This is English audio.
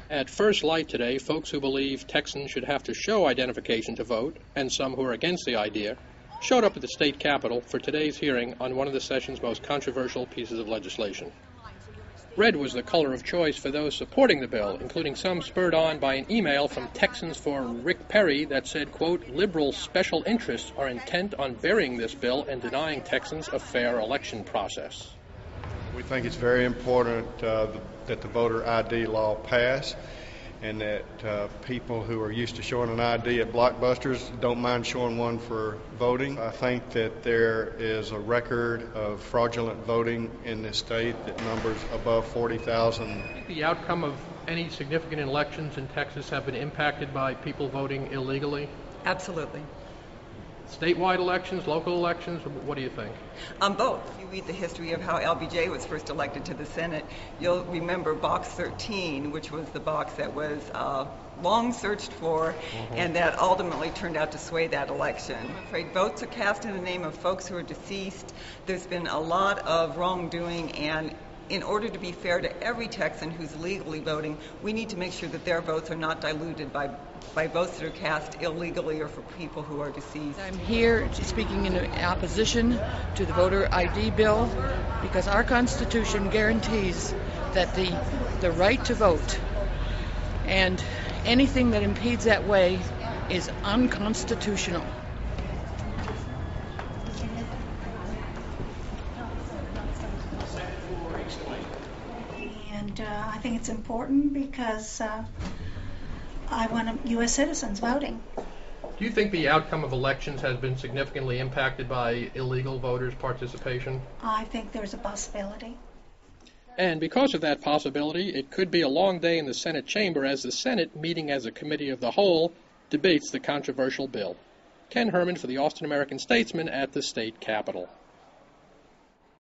At first light today, folks who believe Texans should have to show identification to vote, and some who are against the idea, showed up at the state capitol for today's hearing on one of the session's most controversial pieces of legislation. Red was the color of choice for those supporting the bill, including some spurred on by an email from Texans for Rick Perry that said, quote, "Liberal special interests are intent on burying this bill and denying Texans a fair election process." We think it's very important that the voter ID law pass, and that people who are used to showing an ID at Blockbusters don't mind showing one for voting. I think that there is a record of fraudulent voting in this state that numbers above 40,000. The outcome of any significant elections in Texas have been impacted by people voting illegally? Absolutely. Statewide elections, local elections, what do you think? Both. If you read the history of how LBJ was first elected to the Senate, you'll remember Box 13, which was the box that was long searched for and that ultimately turned out to sway that election. I'm afraid votes are cast in the name of folks who are deceased. There's been a lot of wrongdoing, and in order to be fair to every Texan who's legally voting, we need to make sure that their votes are not diluted by votes that are cast illegally or for people who are deceased. I'm here speaking in opposition to the voter ID bill because our Constitution guarantees that the right to vote, and anything that impedes that way is unconstitutional. And I think it's important because I want U.S. citizens voting. Do you think the outcome of elections has been significantly impacted by illegal voters' participation? I think there's a possibility. And because of that possibility, it could be a long day in the Senate chamber as the Senate, meeting as a committee of the whole, debates the controversial bill. Ken Herman for the Austin American-Statesman at the state capitol.